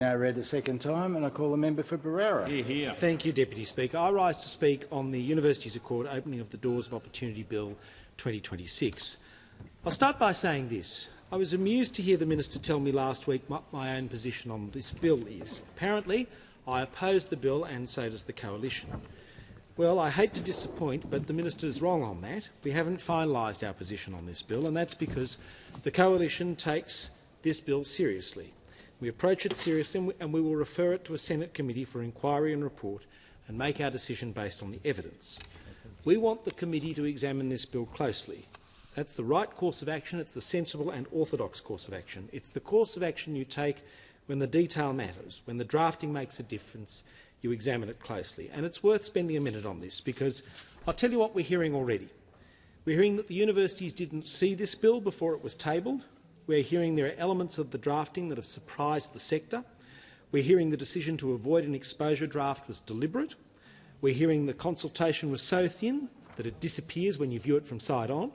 Now read a second time, and I call the member for Barrera. Hear, hear. Thank you, Deputy Speaker. I rise to speak on the Universities Accord Opening of the Doors of Opportunity Bill 2026. I'll start by saying this. I was amused to hear the Minister tell me last week what my own position on this bill is. Apparently, I oppose the bill and so does the Coalition. Well, I hate to disappoint, but the Minister is wrong on that. We haven't finalised our position on this bill, and that's because the Coalition takes this bill seriously. We approach it seriously and we will refer it to a Senate committee for inquiry and report and make our decision based on the evidence. We want the committee to examine this bill closely. That's the right course of action. It's the sensible and orthodox course of action. It's the course of action you take when the detail matters, when the drafting makes a difference, you examine it closely. And it's worth spending a minute on this because I'll tell you what we're hearing already. We're hearing that the universities didn't see this bill before it was tabled. We're hearing there are elements of the drafting that have surprised the sector. We're hearing the decision to avoid an exposure draft was deliberate. We're hearing the consultation was so thin that it disappears when you view it from side on.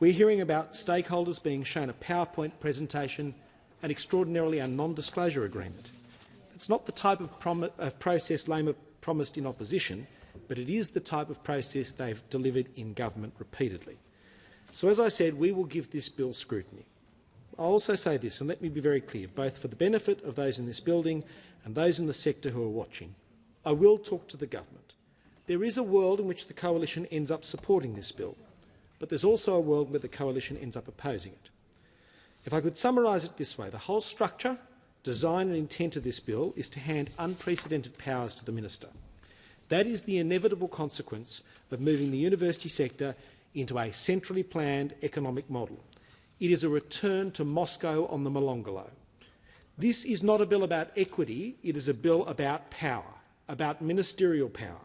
We're hearing about stakeholders being shown a PowerPoint presentation and extraordinarily a non-disclosure agreement. It's not the type of process Labor promised in opposition, but it is the type of process they've delivered in government repeatedly. So, as I said, we will give this bill scrutiny. I'll also say this, and let me be very clear, both for the benefit of those in this building and those in the sector who are watching. I will talk to the government. There is a world in which the Coalition ends up supporting this bill, but there's also a world where the Coalition ends up opposing it. If I could summarise it this way, the whole structure, design and intent of this bill is to hand unprecedented powers to the Minister. That is the inevitable consequence of moving the university sector into a centrally planned economic model. It is a return to Moscow on the Molonglo. This is not a bill about equity, it is a bill about power, about ministerial power,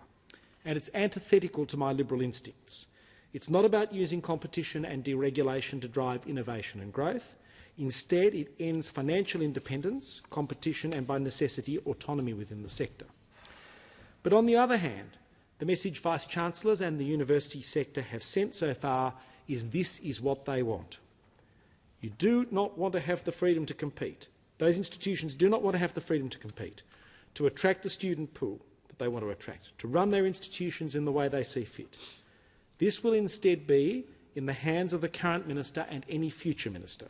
and it's antithetical to my liberal instincts. It's not about using competition and deregulation to drive innovation and growth. Instead, it ends financial independence, competition and, by necessity, autonomy within the sector. But on the other hand, the message Vice-Chancellors and the university sector have sent so far is this is what they want. You do not want to have the freedom to compete. Those institutions do not want to have the freedom to compete, to attract the student pool that they want to attract, to run their institutions in the way they see fit. This will instead be in the hands of the current minister and any future minister.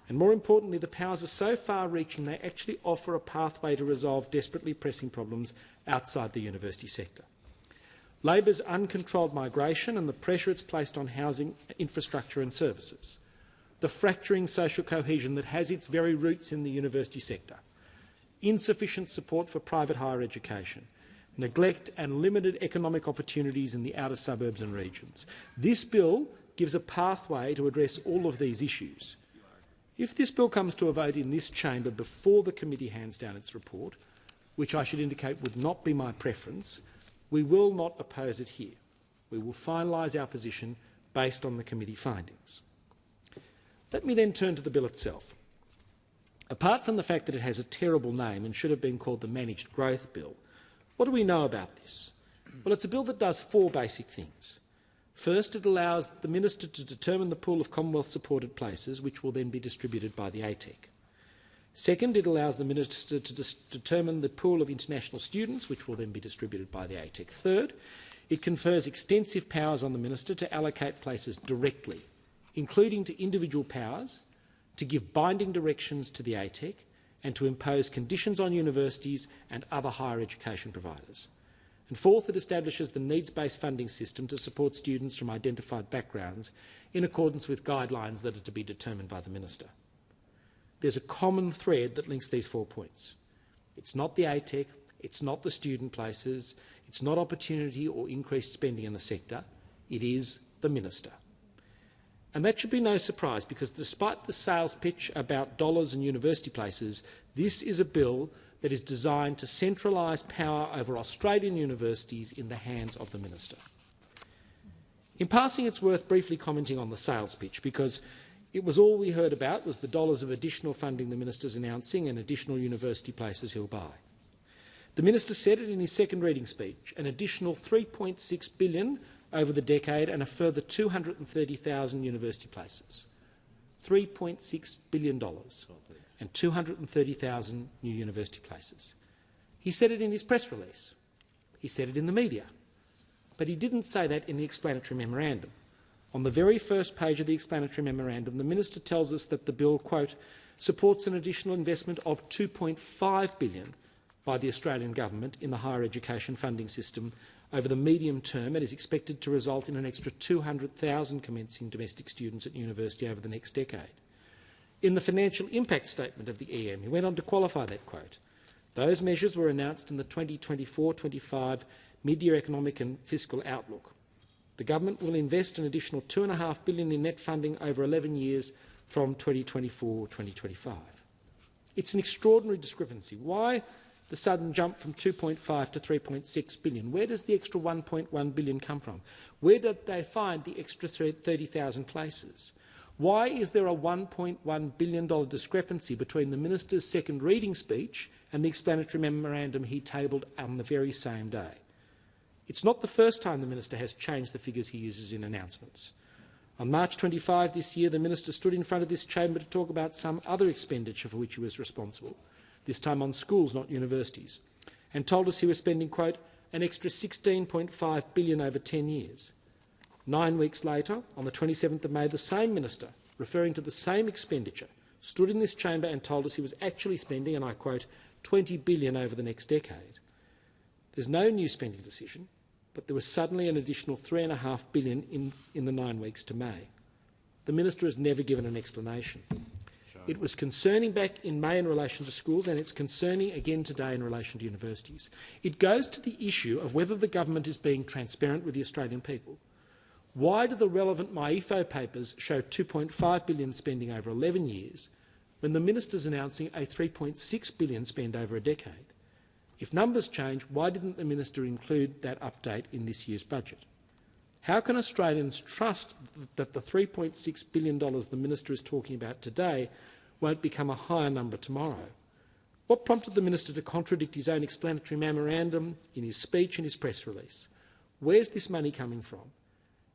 And more importantly, the powers are so far-reaching they actually offer a pathway to resolve desperately pressing problems outside the university sector. Labor's uncontrolled migration and the pressure it's placed on housing, infrastructure and services. The fracturing social cohesion that has its very roots in the university sector, insufficient support for private higher education, neglect and limited economic opportunities in the outer suburbs and regions. This bill gives a pathway to address all of these issues. If this bill comes to a vote in this chamber before the committee hands down its report, which I should indicate would not be my preference, we will not oppose it here. We will finalise our position based on the committee findings. Let me then turn to the bill itself. Apart from the fact that it has a terrible name and should have been called the Managed Growth Bill, what do we know about this? Well, it's a bill that does four basic things. First, it allows the Minister to determine the pool of Commonwealth-supported places, which will then be distributed by the ATEC. Second, it allows the Minister to determine the pool of international students, which will then be distributed by the ATEC. Third, it confers extensive powers on the Minister to allocate places directly, including to individual powers, to give binding directions to the ATEC and to impose conditions on universities and other higher education providers. And fourth, it establishes the needs-based funding system to support students from identified backgrounds in accordance with guidelines that are to be determined by the Minister. There's a common thread that links these 4 points. It's not the ATEC, it's not the student places, it's not opportunity or increased spending in the sector, it is the Minister. And that should be no surprise because despite the sales pitch about dollars and university places, this is a bill that is designed to centralise power over Australian universities in the hands of the Minister. In passing, it's worth briefly commenting on the sales pitch because it was all we heard about was the dollars of additional funding the Minister's announcing and additional university places he'll buy. The Minister said it in his second reading speech, an additional $3.6 billion over the decade and a further 230,000 university places. $3.6 billion. and 230,000 new university places. He said it in his press release. He said it in the media. But he didn't say that in the explanatory memorandum. On the very first page of the explanatory memorandum, the Minister tells us that the bill, quote, supports an additional investment of $2.5 billion by the Australian Government in the higher education funding system over the medium term and is expected to result in an extra 200,000 commencing domestic students at university over the next decade. In the financial impact statement of the EM, he went on to qualify that quote. Those measures were announced in the 2024-25 mid-year economic and fiscal outlook. The government will invest an additional $2.5 billion in net funding over 11 years from 2024-2025. It's an extraordinary discrepancy. Why the sudden jump from 2.5 to 3.6 billion? Where does the extra 1.1 billion come from? Where did they find the extra 30,000 places? Why is there a $1.1 billion discrepancy between the Minister's second reading speech and the explanatory memorandum he tabled on the very same day? It's not the first time the Minister has changed the figures he uses in announcements. On March 25 this year, the Minister stood in front of this chamber to talk about some other expenditure for which he was responsible, this time on schools, not universities, and told us he was spending, quote, an extra $16.5 billion over 10 years. 9 weeks later, on the 27th of May, the same Minister, referring to the same expenditure, stood in this chamber and told us he was actually spending, and I quote, $20 billion over the next decade. There's no new spending decision, but there was suddenly an additional $3.5 billion in the 9 weeks to May. The Minister has never given an explanation. It was concerning back in May in relation to schools, and it's concerning again today in relation to universities. It goes to the issue of whether the government is being transparent with the Australian people. Why do the relevant MyEFO papers show $2.5 billion spending over 11 years when the Minister's announcing a $3.6 billion spend over a decade? If numbers change, why didn't the Minister include that update in this year's budget? How can Australians trust that the $3.6 billion the Minister is talking about today won't become a higher number tomorrow? What prompted the Minister to contradict his own explanatory memorandum in his speech and his press release? Where's this money coming from?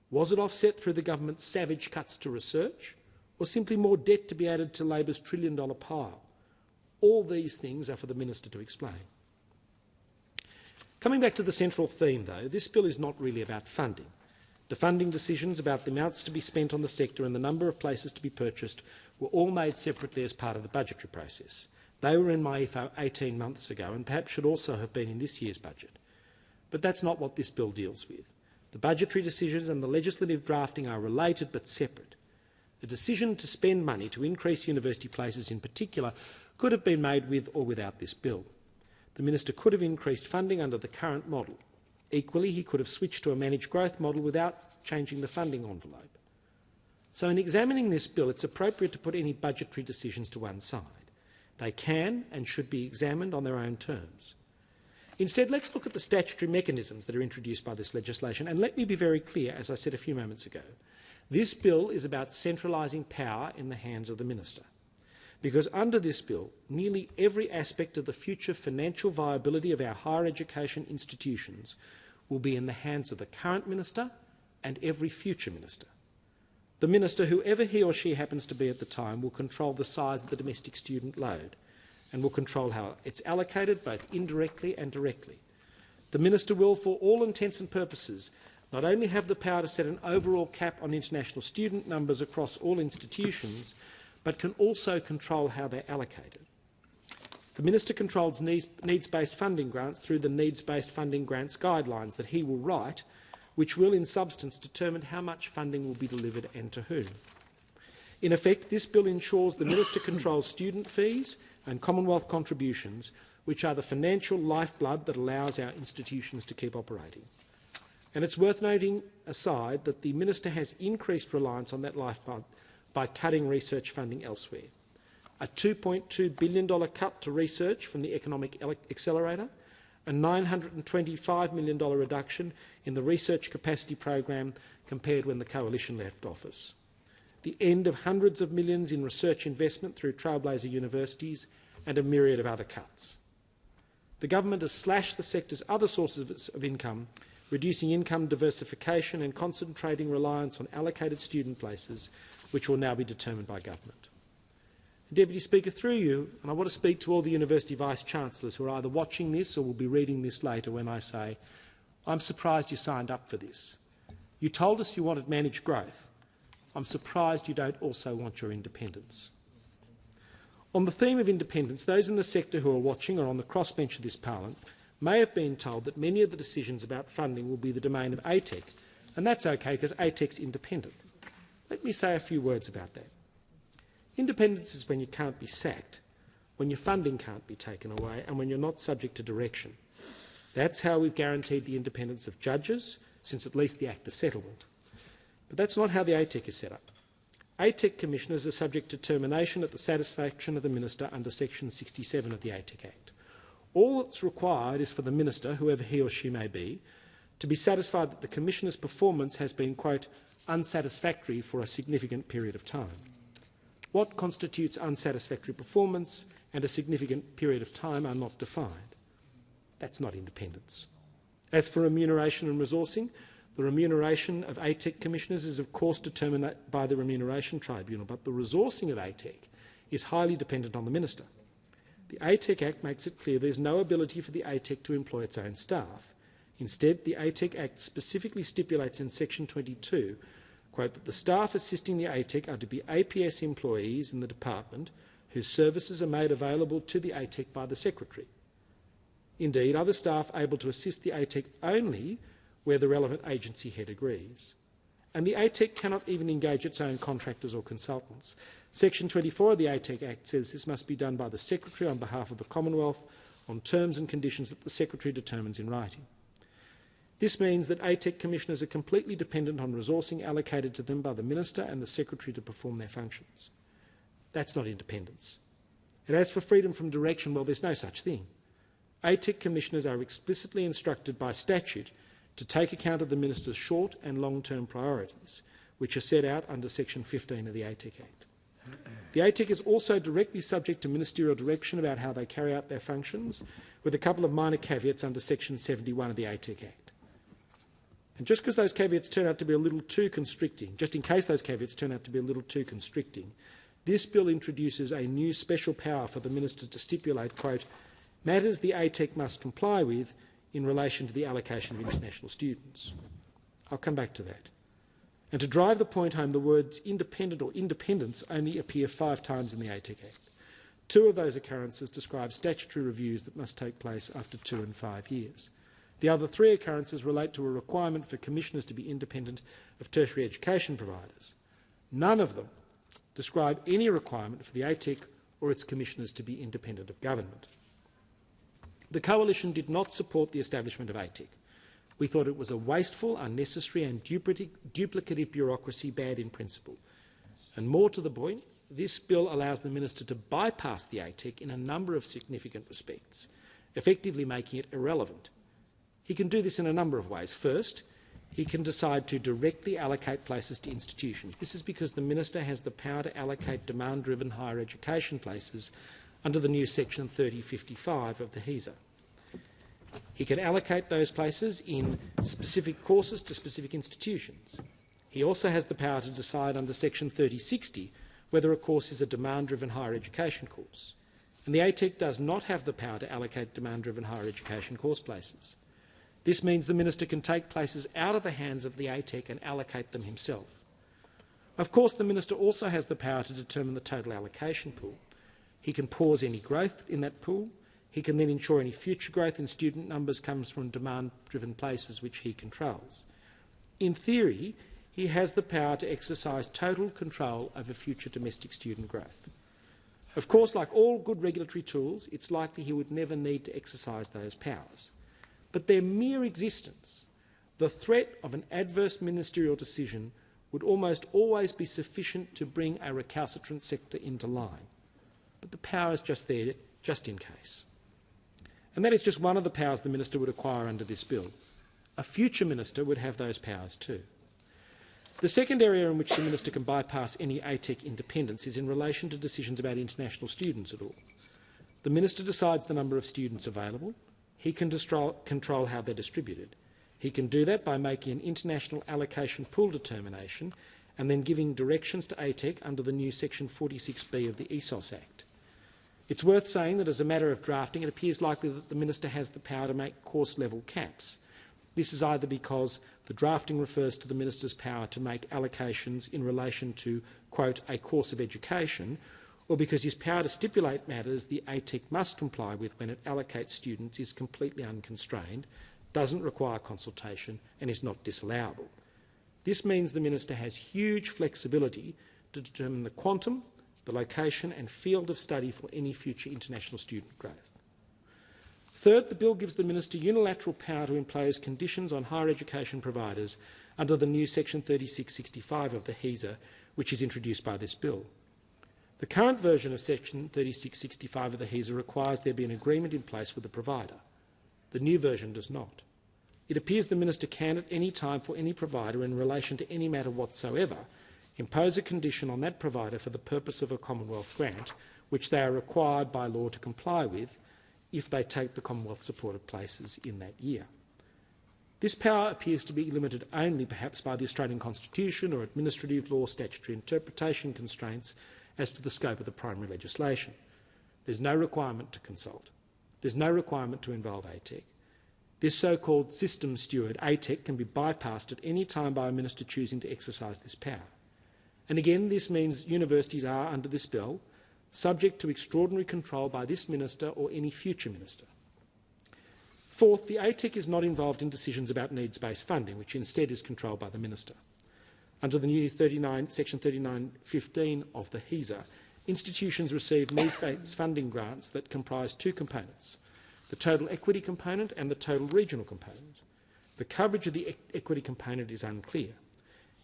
Was it offset through the government's savage cuts to research, or simply more debt to be added to Labor's trillion-dollar pile? All these things are for the Minister to explain. Coming back to the central theme, though, this bill is not really about funding. The funding decisions about the amounts to be spent on the sector and the number of places to be purchased were all made separately as part of the budgetary process. They were in MyEFO 18 months ago and perhaps should also have been in this year's budget. But that's not what this bill deals with. The budgetary decisions and the legislative drafting are related but separate. The decision to spend money to increase university places in particular could have been made with or without this bill. The Minister could have increased funding under the current model. Equally, he could have switched to a managed growth model without changing the funding envelope. So in examining this bill, it's appropriate to put any budgetary decisions to one side. They can and should be examined on their own terms. Instead, let's look at the statutory mechanisms that are introduced by this legislation. And let me be very clear, as I said a few moments ago, this bill is about centralising power in the hands of the Minister. Because under this bill, nearly every aspect of the future financial viability of our higher education institutions will be in the hands of the current Minister and every future Minister. The Minister, whoever he or she happens to be at the time, will control the size of the domestic student load and will control how it's allocated both indirectly and directly. The Minister will, for all intents and purposes, not only have the power to set an overall cap on international student numbers across all institutions, but can also control how they're allocated. The Minister controls needs-based funding grants through the needs-based funding grants guidelines that he will write, which will in substance determine how much funding will be delivered and to whom. In effect, this bill ensures the Minister controls student fees and Commonwealth contributions, which are the financial lifeblood that allows our institutions to keep operating. And it's worth noting aside that the Minister has increased reliance on that lifeblood by cutting research funding elsewhere. A $2.2 billion cut to research from the Economic Accelerator, a $925 million reduction in the research capacity program compared when the Coalition left office, the end of hundreds of millions in research investment through trailblazer universities, and a myriad of other cuts. The government has slashed the sector's other sources of income, reducing income diversification and concentrating reliance on allocated student places, which will now be determined by government. Deputy Speaker, through you, and I want to speak to all the university vice-chancellors who are either watching this or will be reading this later when I say, I'm surprised you signed up for this. You told us you wanted managed growth. I'm surprised you don't also want your independence. On the theme of independence, those in the sector who are watching or on the crossbench of this parliament may have been told that many of the decisions about funding will be the domain of ATEC, and that's okay because ATEC's independent. Let me say a few words about that. Independence is when you can't be sacked, when your funding can't be taken away, and when you're not subject to direction. That's how we've guaranteed the independence of judges since at least the Act of Settlement. But that's not how the ATEC is set up. ATEC commissioners are subject to termination at the satisfaction of the minister under section 67 of the ATEC Act. All that's required is for the minister, whoever he or she may be, to be satisfied that the commissioner's performance has been, quote, unsatisfactory for a significant period of time. What constitutes unsatisfactory performance and a significant period of time are not defined. That's not independence. As for remuneration and resourcing, the remuneration of ATEC commissioners is of course determined by the Remuneration Tribunal, but the resourcing of ATEC is highly dependent on the minister. The ATEC Act makes it clear there is no ability for the ATEC to employ its own staff. Instead, the ATEC Act specifically stipulates in section 22, quote, that the staff assisting the ATEC are to be APS employees in the department whose services are made available to the ATEC by the Secretary. Indeed, other staff able to assist the ATEC only where the relevant agency head agrees. And the ATEC cannot even engage its own contractors or consultants. Section 24 of the ATEC Act says this must be done by the Secretary on behalf of the Commonwealth on terms and conditions that the Secretary determines in writing. This means that ATEC commissioners are completely dependent on resourcing allocated to them by the Minister and the Secretary to perform their functions. That's not independence. And as for freedom from direction, well, there's no such thing. ATEC commissioners are explicitly instructed by statute to take account of the Minister's short and long-term priorities, which are set out under section 15 of the ATEC Act. The ATEC is also directly subject to ministerial direction about how they carry out their functions, with a couple of minor caveats under section 71 of the ATEC Act. And just because those caveats turn out to be a little too constricting, just in case those caveats turn out to be a little too constricting, this bill introduces a new special power for the Minister to stipulate, quote, matters the ATEC must comply with in relation to the allocation of international students. I'll come back to that. And to drive the point home, the words independent or independence only appear 5 times in the ATEC Act. 2 of those occurrences describe statutory reviews that must take place after 2 and 5 years. The other 3 occurrences relate to a requirement for commissioners to be independent of tertiary education providers. None of them describe any requirement for the ATEC or its commissioners to be independent of government. The Coalition did not support the establishment of ATEC. We thought it was a wasteful, unnecessary and duplicative bureaucracy bad in principle. And more to the point, this bill allows the Minister to bypass the ATEC in a number of significant respects, effectively making it irrelevant. He can do this in a number of ways. First, he can decide to directly allocate places to institutions. This is because the Minister has the power to allocate demand-driven higher education places under the new section 3055 of the HESA. He can allocate those places in specific courses to specific institutions. He also has the power to decide under section 3060 whether a course is a demand-driven higher education course. And the ATEC does not have the power to allocate demand-driven higher education course places. This means the Minister can take places out of the hands of the ATEC and allocate them himself. Of course, the Minister also has the power to determine the total allocation pool. He can pause any growth in that pool. He can then ensure any future growth in student numbers comes from demand-driven places which he controls. In theory, he has the power to exercise total control over future domestic student growth. Of course, like all good regulatory tools, it's likely he would never need to exercise those powers. But their mere existence, the threat of an adverse ministerial decision, would almost always be sufficient to bring a recalcitrant sector into line. But the power is just there, just in case. And that is just one of the powers the Minister would acquire under this bill. A future Minister would have those powers too. The second area in which the Minister can bypass any ATEC independence is in relation to decisions about international students at all. The Minister decides the number of students available. He can control how they're distributed. He can do that by making an international allocation pool determination and then giving directions to ATEC under the new Section 46B of the ESOS Act. It's worth saying that as a matter of drafting, it appears likely that the Minister has the power to make course-level caps. This is either because the drafting refers to the Minister's power to make allocations in relation to, quote, a course of education, or because his power to stipulate matters the ATEC must comply with when it allocates students is completely unconstrained, doesn't require consultation and is not disallowable. This means the Minister has huge flexibility to determine the quantum, the location and field of study for any future international student growth. Third, the bill gives the Minister unilateral power to impose conditions on higher education providers under the new Section 3665 of the HESA, which is introduced by this bill. The current version of Section 3665 of the HESA requires there be an agreement in place with the provider. The new version does not. It appears the Minister can, at any time for any provider in relation to any matter whatsoever, impose a condition on that provider for the purpose of a Commonwealth grant, which they are required by law to comply with if they take the Commonwealth-supported places in that year. This power appears to be limited only perhaps by the Australian Constitution or administrative law statutory interpretation constraints as to the scope of the primary legislation. There's no requirement to consult. There's no requirement to involve ATEC. This so-called system steward, ATEC, can be bypassed at any time by a minister choosing to exercise this power. And again, this means universities are, under this bill, subject to extraordinary control by this minister or any future minister. Fourth, the ATEC is not involved in decisions about needs-based funding, which instead is controlled by the minister. Under the new Section 3915 of the HESA, institutions receive needs-based funding grants that comprise two components, the total equity component and the total regional component. The coverage of the equity component is unclear.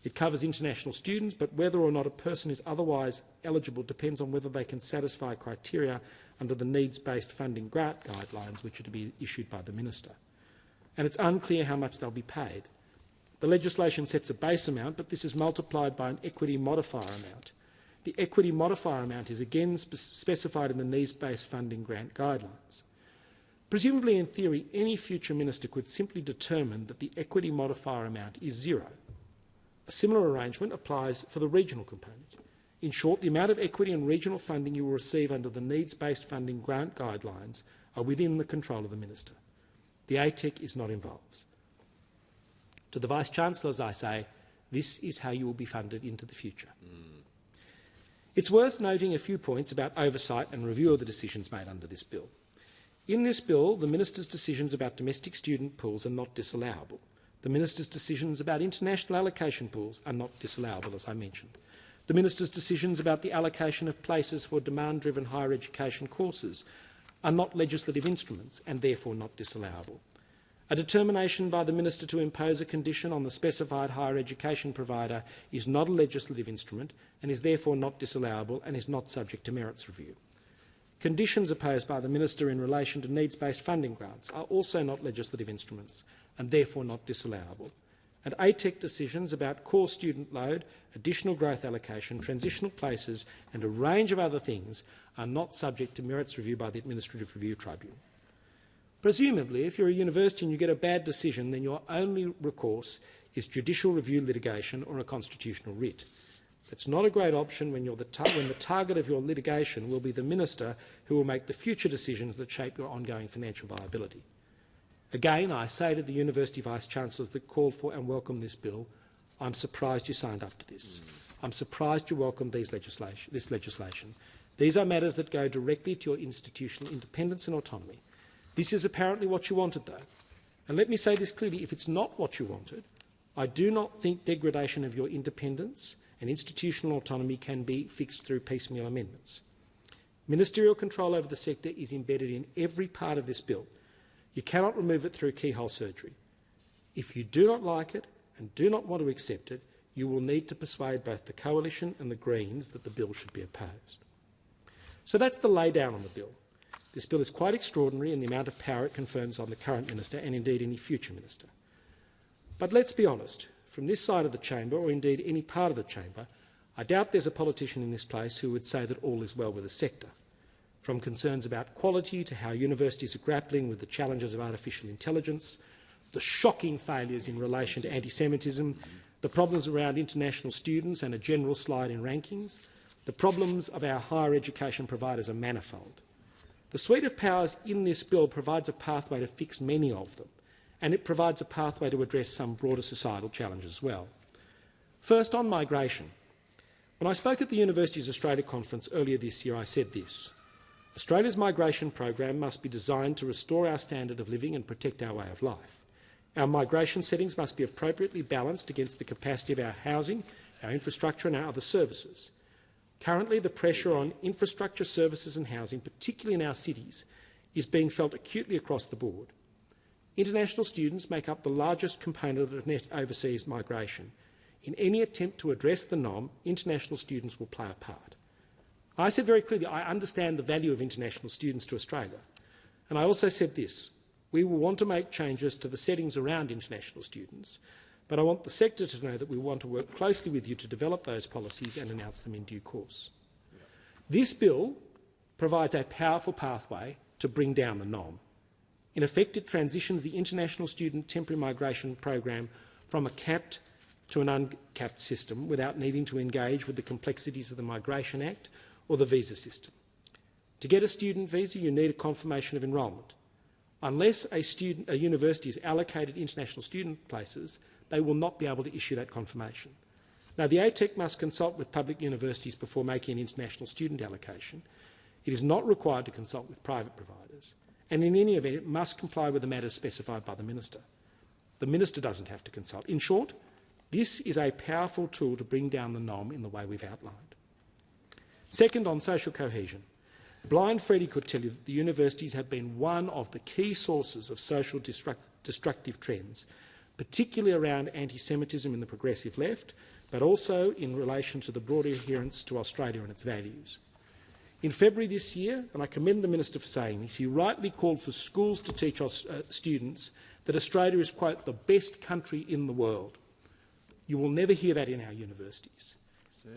It covers international students, but whether or not a person is otherwise eligible depends on whether they can satisfy criteria under the needs-based funding grant guidelines, which are to be issued by the minister. And it's unclear how much they'll be paid. The legislation sets a base amount, but this is multiplied by an equity modifier amount. The equity modifier amount is again specified in the needs-based funding grant guidelines. Presumably, in theory, any future minister could simply determine that the equity modifier amount is zero. A similar arrangement applies for the regional component. In short, the amount of equity and regional funding you will receive under the needs-based funding grant guidelines are within the control of the minister. The ATEC is not involved. To the Vice-Chancellors, I say, this is how you will be funded into the future. It's worth noting a few points about oversight and review of the decisions made under this bill. In this bill, the minister's decisions about domestic student pools are not disallowable. The minister's decisions about international allocation pools are not disallowable, as I mentioned. The minister's decisions about the allocation of places for demand-driven higher education courses are not legislative instruments and therefore not disallowable. A determination by the minister to impose a condition on the specified higher education provider is not a legislative instrument and is therefore not disallowable and is not subject to merits review. Conditions imposed by the minister in relation to needs-based funding grants are also not legislative instruments and therefore not disallowable. And ATEC decisions about core student load, additional growth allocation, transitional places and a range of other things are not subject to merits review by the Administrative Review Tribunal. Presumably, if you're a university and you get a bad decision, then your only recourse is judicial review litigation or a constitutional writ. It's not a great option when the target of your litigation will be the minister who will make the future decisions that shape your ongoing financial viability. Again, I say to the university vice-chancellors that called for and welcomed this bill, I'm surprised you signed up to this. I'm surprised you welcomed this legislation. These are matters that go directly to your institutional independence and autonomy. This is apparently what you wanted, though. And let me say this clearly, if it's not what you wanted, I do not think degradation of your independence and institutional autonomy can be fixed through piecemeal amendments. Ministerial control over the sector is embedded in every part of this bill. You cannot remove it through keyhole surgery. If you do not like it and do not want to accept it, you will need to persuade both the Coalition and the Greens that the bill should be opposed. So that's the laydown on the bill. This bill is quite extraordinary in the amount of power it confers on the current minister and indeed any future minister. But let's be honest, from this side of the chamber, or indeed any part of the chamber, I doubt there's a politician in this place who would say that all is well with the sector. From concerns about quality to how universities are grappling with the challenges of artificial intelligence, the shocking failures in relation to anti-Semitism, the problems around international students and a general slide in rankings, the problems of our higher education providers are manifold. The suite of powers in this bill provides a pathway to fix many of them, and it provides a pathway to address some broader societal challenges as well. First, on migration. When I spoke at the Universities Australia conference earlier this year, I said this: Australia's migration program must be designed to restore our standard of living and protect our way of life. Our migration settings must be appropriately balanced against the capacity of our housing, our infrastructure and our other services. Currently, the pressure on infrastructure, services and housing, particularly in our cities, is being felt acutely across the board. International students make up the largest component of net overseas migration. In any attempt to address the norm, international students will play a part. I said very clearly I understand the value of international students to Australia. And I also said this: we will want to make changes to the settings around international students, but I want the sector to know that we want to work closely with you to develop those policies and announce them in due course. This bill provides a powerful pathway to bring down the norm. In effect, it transitions the international student temporary migration program from a capped to an uncapped system without needing to engage with the complexities of the Migration Act or the visa system. To get a student visa, you need a confirmation of enrolment. Unless a university is allocated international student places, they will not be able to issue that confirmation. Now, the ATEC must consult with public universities before making an international student allocation. It is not required to consult with private providers, and in any event, it must comply with the matters specified by the Minister. The Minister doesn't have to consult. In short, this is a powerful tool to bring down the norm in the way we've outlined. Second, on social cohesion. Blind Freddie could tell you that the universities have been one of the key sources of social destructive trends, particularly around anti-Semitism in the progressive left, but also in relation to the broader adherence to Australia and its values. In February this year, and I commend the Minister for saying this, he rightly called for schools to teach students that Australia is, quote, the best country in the world. You will never hear that in our universities.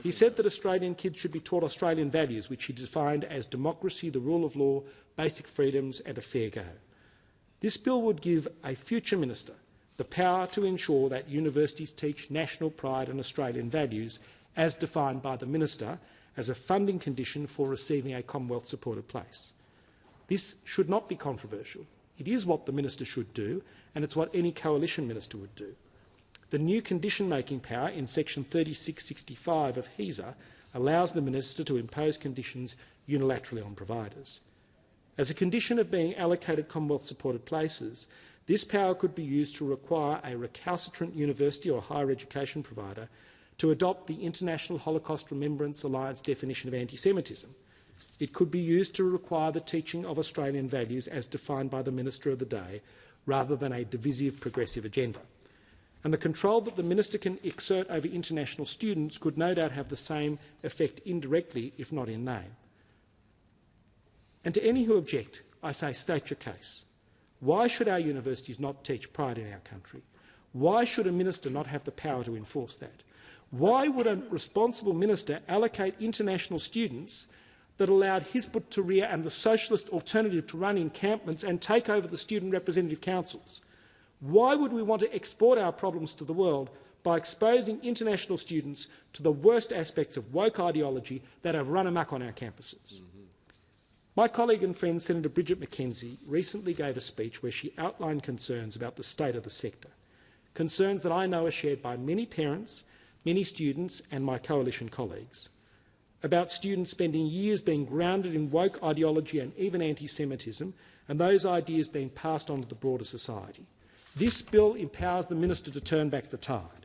He said that Australian kids should be taught Australian values, which he defined as democracy, the rule of law, basic freedoms and a fair go. This bill would give a future minister the power to ensure that universities teach national pride and Australian values as defined by the minister as a funding condition for receiving a Commonwealth-supported place. This should not be controversial. It is what the minister should do, and it's what any coalition minister would do. The new condition-making power in section 3665 of HESA allows the minister to impose conditions unilaterally on providers. As a condition of being allocated Commonwealth-supported places, this power could be used to require a recalcitrant university or higher education provider to adopt the International Holocaust Remembrance Alliance definition of anti-Semitism. It could be used to require the teaching of Australian values as defined by the minister of the day, rather than a divisive progressive agenda. And the control that the minister can exert over international students could no doubt have the same effect indirectly, if not in name. And to any who object, I say, state your case. Why should our universities not teach pride in our country? Why should a minister not have the power to enforce that? Why would a responsible minister allocate international students that allowed Hizb ut-Tahrir and the socialist alternative to run encampments and take over the student representative councils? Why would we want to export our problems to the world by exposing international students to the worst aspects of woke ideology that have run amok on our campuses? My colleague and friend Senator Bridget McKenzie recently gave a speech where she outlined concerns about the state of the sector, concerns that I know are shared by many parents, many students and my coalition colleagues, about students spending years being grounded in woke ideology and even anti-Semitism, and those ideas being passed on to the broader society. This bill empowers the minister to turn back the tide.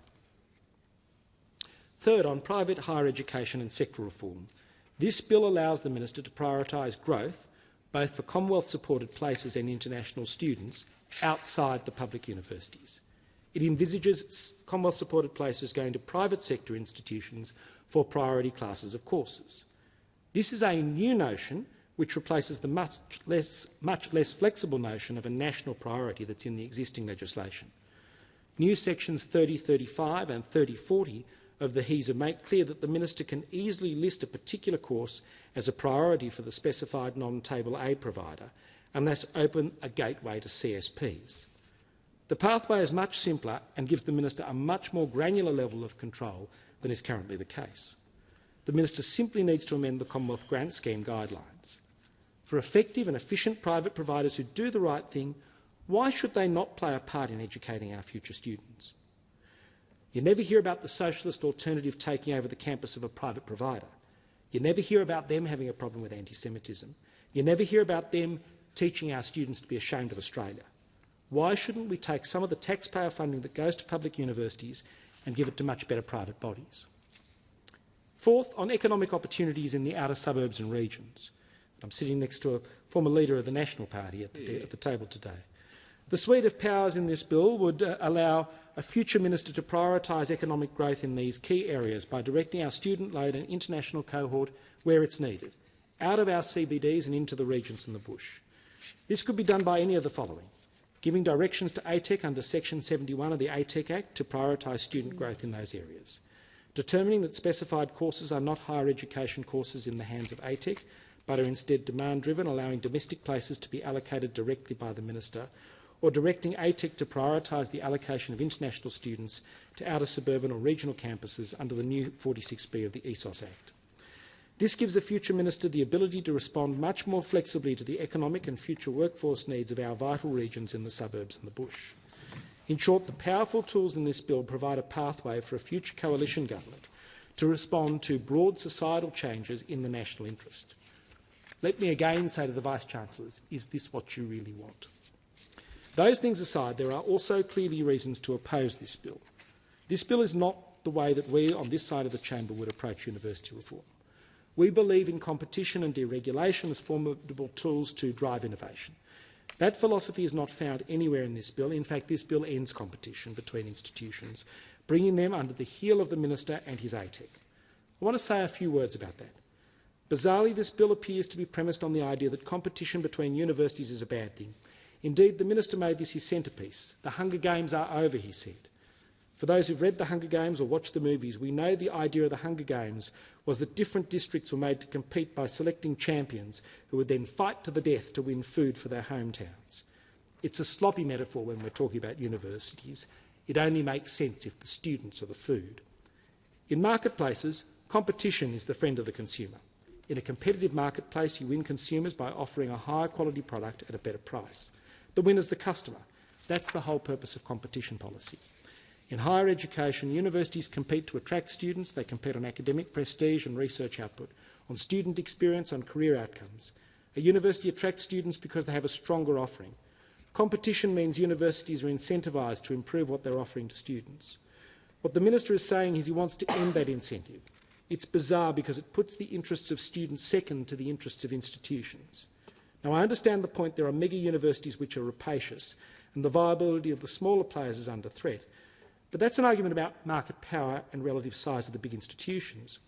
Third, on private higher education and sectoral reform. This bill allows the minister to prioritise growth, both for Commonwealth-supported places and international students, outside the public universities. It envisages Commonwealth-supported places going to private sector institutions for priority classes of courses. This is a new notion which replaces the much less flexible notion of a national priority that's in the existing legislation. New sections 3035 and 3040 of the HESA make clear that the minister can easily list a particular course as a priority for the specified non-Table A provider and thus open a gateway to CSPs. The pathway is much simpler and gives the Minister a much more granular level of control than is currently the case. The Minister simply needs to amend the Commonwealth Grant Scheme guidelines. For effective and efficient private providers who do the right thing, why should they not play a part in educating our future students? You never hear about the socialist alternative taking over the campus of a private provider. You never hear about them having a problem with anti-Semitism. You never hear about them teaching our students to be ashamed of Australia. Why shouldn't we take some of the taxpayer funding that goes to public universities and give it to much better private bodies? Fourth, on economic opportunities in the outer suburbs and regions. I'm sitting next to a former leader of the National Party at the table today. The suite of powers in this bill would allow a future minister to prioritise economic growth in these key areas by directing our student load and international cohort where it's needed, out of our CBDs and into the regions and the bush. This could be done by any of the following: giving directions to ATEC under Section 71 of the ATEC Act to prioritise student growth in those areas, determining that specified courses are not higher education courses in the hands of ATEC, but are instead demand-driven, allowing domestic places to be allocated directly by the Minister, or directing ATEC to prioritise the allocation of international students to outer suburban or regional campuses under the new 46B of the ESOS Act. This gives the future minister the ability to respond much more flexibly to the economic and future workforce needs of our vital regions in the suburbs and the bush. In short, the powerful tools in this bill provide a pathway for a future coalition government to respond to broad societal changes in the national interest. Let me again say to the Vice-Chancellors, is this what you really want? Those things aside, there are also clearly reasons to oppose this bill. This bill is not the way that we on this side of the chamber would approach university reform. We believe in competition and deregulation as formidable tools to drive innovation. That philosophy is not found anywhere in this bill. In fact, this bill ends competition between institutions, bringing them under the heel of the minister and his ATEC. I want to say a few words about that. Bizarrely, this bill appears to be premised on the idea that competition between universities is a bad thing. Indeed, the minister made this his centrepiece. The Hunger Games are over, he said. For those who've read The Hunger Games or watched the movies, we know the idea of the Hunger Games was that different districts were made to compete by selecting champions who would then fight to the death to win food for their hometowns. It's a sloppy metaphor when we're talking about universities. It only makes sense if the students are the food. In marketplaces, competition is the friend of the consumer. In a competitive marketplace, you win consumers by offering a higher quality product at a better price. The winner's the customer. That's the whole purpose of competition policy. In higher education, universities compete to attract students. They compete on academic prestige and research output, on student experience, on career outcomes. A university attracts students because they have a stronger offering. Competition means universities are incentivised to improve what they're offering to students. What the minister is saying is he wants to end that incentive. It's bizarre because it puts the interests of students second to the interests of institutions. Now, I understand the point. There are mega universities which are rapacious, and the viability of the smaller players is under threat. But that's an argument about market power and relative size of the big institutions.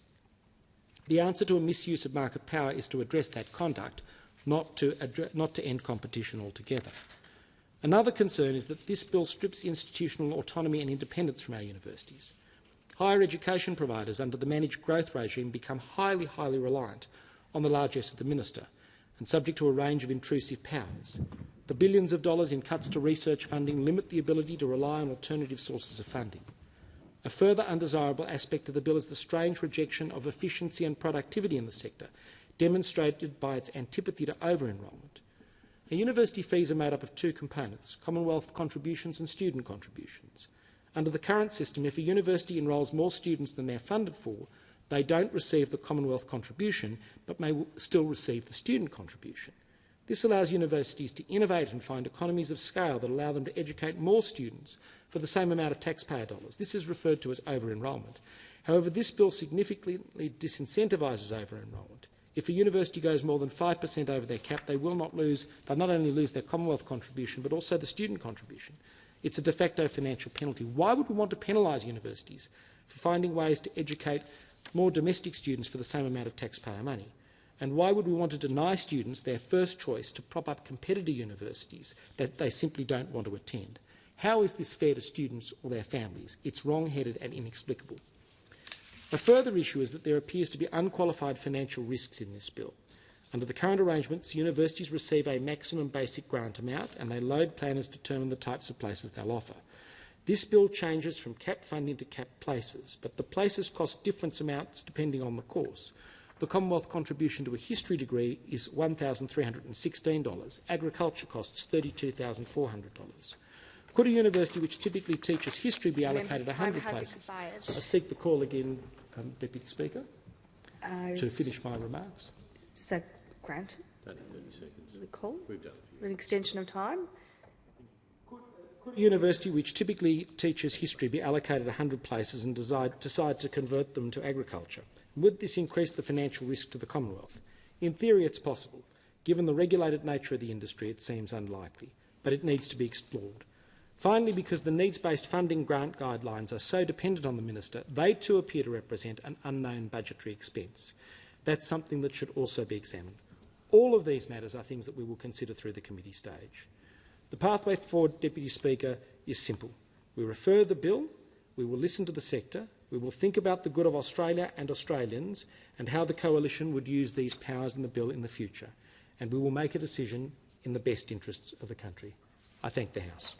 The answer to a misuse of market power is to address that conduct, not to end competition altogether. Another concern is that this bill strips institutional autonomy and independence from our universities. Higher education providers under the managed growth regime become highly reliant on the largesse of the minister and subject to a range of intrusive powers. The billions of dollars in cuts to research funding limit the ability to rely on alternative sources of funding. A further undesirable aspect of the bill is the strange rejection of efficiency and productivity in the sector, demonstrated by its antipathy to over-enrolment. University fees are made up of two components: Commonwealth contributions and student contributions. Under the current system, if a university enrolls more students than they're funded for, they don't receive the Commonwealth contribution, but may still receive the student contribution. This allows universities to innovate and find economies of scale that allow them to educate more students for the same amount of taxpayer dollars. This is referred to as over-enrolment. However, this bill significantly disincentivises over-enrolment. If a university goes more than 5% over their cap, they'll not only lose their Commonwealth contribution, but also the student contribution. It's a de facto financial penalty. Why would we want to penalise universities for finding ways to educate more domestic students for the same amount of taxpayer money? And why would we want to deny students their first choice to prop up competitor universities that they simply don't want to attend? How is this fair to students or their families? It's wrong-headed and inexplicable. A further issue is that there appears to be unqualified financial risks in this bill. Under the current arrangements, universities receive a maximum basic grant amount and they load planners determine the types of places they'll offer. This bill changes from capped funding to capped places, but the places cost different amounts depending on the course. The Commonwealth contribution to a history degree is $1,316. Agriculture costs $32,400. Could a university which typically teaches history be allocated 100 places? I seek the call again, Deputy Speaker, to finish my remarks. Is that granted? Only 30 seconds. The call? We've done An extension of time? Could a university which typically teaches history be allocated 100 places and decide to convert them to agriculture? Would this increase the financial risk to the Commonwealth? In theory, it's possible. Given the regulated nature of the industry, it seems unlikely, but it needs to be explored. Finally, because the needs-based funding grant guidelines are so dependent on the Minister, they too appear to represent an unknown budgetary expense. That's something that should also be examined. All of these matters are things that we will consider through the committee stage. The pathway forward, Deputy Speaker, is simple. We refer the bill, we will listen to the sector, we will think about the good of Australia and Australians and how the coalition would use these powers in the bill in the future, and we will make a decision in the best interests of the country. I thank the House.